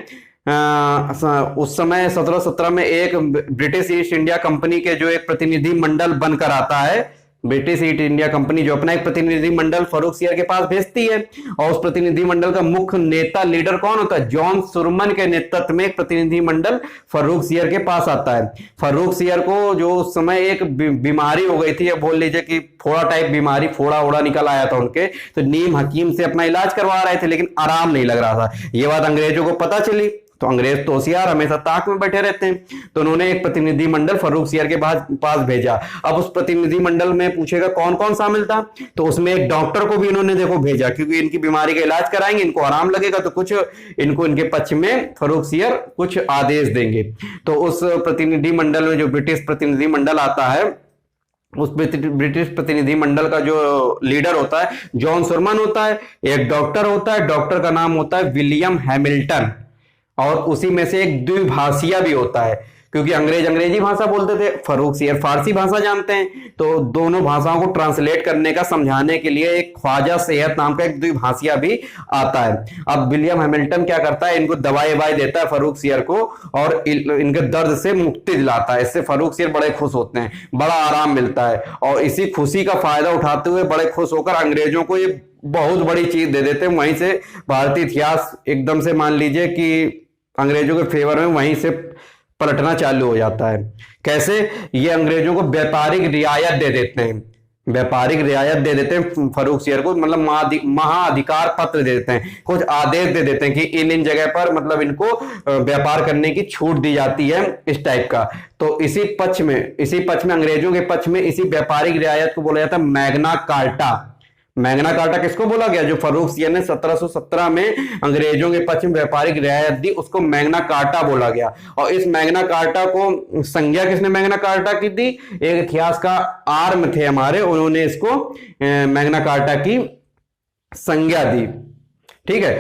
[SPEAKER 1] उस समय 1717 में एक ब्रिटिश ईस्ट इंडिया कंपनी के जो एक प्रतिनिधि मंडल बनकर आता है, ब्रिटिश ईस्ट इंडिया कंपनी जो अपना एक प्रतिनिधि मंडल फर्रुख सियर के पास भेजती है, और उस प्रतिनिधि मंडल का मुख्य नेता लीडर कौन होता है? जॉन सुरमन के नेतृत्व में एक प्रतिनिधि मंडल फर्रुख सियर के पास आता है। फर्रुख सियर को जो उस समय एक बीमारी हो गई थी, या बोल लीजिए कि फोड़ा टाइप बीमारी, फोड़ा ओड़ा निकल आया था उनके, तो नीम हकीम से अपना इलाज करवा रहे थे, लेकिन आराम नहीं लग रहा था। ये बात अंग्रेजों को पता चली, तो अंग्रेज तो होशियार, हमेशा ताक में बैठे रहते हैं, तो उन्होंने एक प्रतिनिधि मंडल फर्रुख सियर के पास भेजा। अब उस प्रतिनिधि मंडल में पूछेगा कौन कौन शामिल था, तो उसमें एक डॉक्टर को भी इन्होंने देखो भेजा, क्योंकि इनकी बीमारी का इलाज कराएंगे, इनको आराम लगेगा, तो कुछ इनको इनके पक्ष में फर्रुख सियर कुछ आदेश देंगे। तो उस प्रतिनिधि मंडल में जो ब्रिटिश प्रतिनिधि मंडल आता है, उस ब्रिटिश प्रतिनिधि मंडल का जो लीडर होता है जॉन सुरमन होता है, एक डॉक्टर होता है, डॉक्टर का नाम होता है विलियम हैमिल्टन, और उसी में से एक द्विभाषिया भी होता है, क्योंकि अंग्रेज अंग्रेजी भाषा बोलते थे, फर्रुख सियर फारसी भाषा जानते हैं, तो दोनों भाषाओं को ट्रांसलेट करने का, समझाने के लिए एक ख्वाजा सेहत नाम का एक द्विभाषिया भी आता है। अब विलियम हैमिल्टन क्या करता है, इनको दवाई ववाई देता है फर्रुख सियर को, और इनके दर्द से मुक्ति दिलाता है। इससे फर्रुख सियर बड़े खुश होते हैं, बड़ा आराम मिलता है, और इसी खुशी का फायदा उठाते हुए बड़े खुश होकर अंग्रेजों को ये बहुत बड़ी चीज दे देते हैं। वहीं से भारतीय इतिहास एकदम से मान लीजिए कि अंग्रेजों के फेवर में वहीं से पलटना चालू हो जाता है। कैसे? ये अंग्रेजों को व्यापारिक रियायत दे देते हैं, व्यापारिक रियायत दे देते हैं फर्रुख सियर को, मतलब महाअधिकार पत्र दे देते हैं, कुछ आदेश दे देते हैं कि इन जगह पर मतलब इनको व्यापार करने की छूट दी जाती है, इस टाइप का। तो इसी पक्ष में अंग्रेजों के पक्ष में इसी व्यापारिक रियायत को बोला जाता है मैग्ना कार्टा। मैग्ना कार्टा किसको बोला गया? जो फर्रुख सियर ने 1717 में अंग्रेजों के पक्ष में व्यापारिक रियायत दी, उसको मैग्ना कार्टा बोला गया। और इस मैग्ना कार्टा को संज्ञा किसने मैग्ना कार्टा की दी? एक इतिहास का आर्म थे हमारे, उन्होंने इसको मैग्ना कार्टा की संज्ञा दी। ठीक है,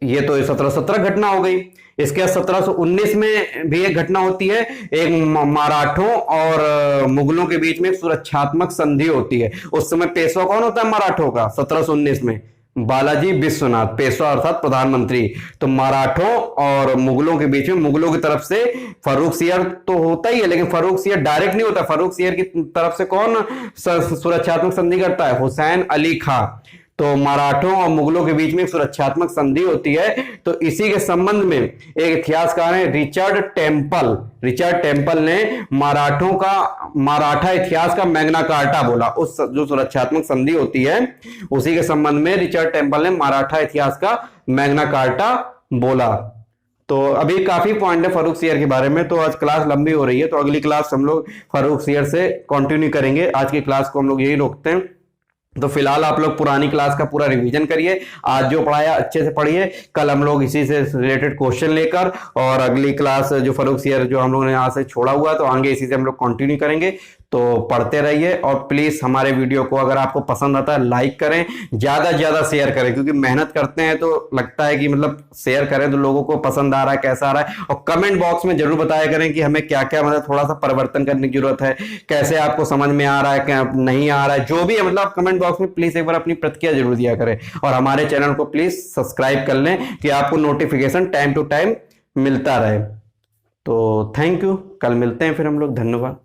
[SPEAKER 1] ये तो 1717 घटना हो गई। इसके बाद 1719 में भी एक घटना होती है, एक मराठों और मुगलों के बीच में एक सुरक्षात्मक संधि होती है। उस समय पेशवा कौन होता है मराठों का? 1719 में बालाजी विश्वनाथ, पेशवा अर्थात प्रधानमंत्री। तो मराठों और मुगलों के बीच में, मुगलों की तरफ से फर्रुख सियर तो होता ही है, लेकिन फर्रुख सियर डायरेक्ट नहीं होता। फर्रुख सियर की तरफ से कौन सुरक्षात्मक संधि करता है? हुसैन अली खां। तो मराठों और मुगलों के बीच में एक सुरक्षात्मक संधि होती है। तो इसी के संबंध में एक इतिहासकार है रिचर्ड टेम्पल ने मराठा इतिहास का मैग्ना कार्टा बोला। उस जो सुरक्षात्मक संधि होती है उसी के संबंध में रिचर्ड टेम्पल ने मराठा इतिहास का मैग्ना कार्टा बोला। तो अभी काफी पॉइंट है फर्रुख सियर के बारे में, तो आज क्लास लंबी हो रही है, तो अगली क्लास हम लोग फर्रुख सियर से कंटिन्यू करेंगे। आज की क्लास को हम लोग यही रोकते हैं। तो फिलहाल आप लोग पुरानी क्लास का पूरा रिवीजन करिए, आज जो पढ़ाया अच्छे से पढ़िए। कल हम लोग इसी से रिलेटेड क्वेश्चन लेकर, और अगली क्लास जो फर्रुख सियर जो हम लोगों ने यहाँ से छोड़ा हुआ है, तो आगे इसी से हम लोग कंटिन्यू करेंगे। तो पढ़ते रहिए, और प्लीज हमारे वीडियो को अगर आपको पसंद आता है लाइक करें, ज्यादा से ज्यादा शेयर करें, क्योंकि मेहनत करते हैं तो लगता है कि मतलब शेयर करें तो लोगों को पसंद आ रहा है, कैसा आ रहा है। और कमेंट बॉक्स में जरूर बताया करें कि हमें क्या क्या मतलब थोड़ा सा परिवर्तन करने की जरूरत है, कैसे आपको समझ में आ रहा है, क्या नहीं आ रहा है, जो भी है मतलब कमेंट बॉक्स में प्लीज एक बार अपनी प्रतिक्रिया जरूर दिया करें। और हमारे चैनल को प्लीज सब्सक्राइब कर लें कि आपको नोटिफिकेशन टाइम टू टाइम मिलता रहे। तो थैंक यू, कल मिलते हैं फिर हम लोग। धन्यवाद।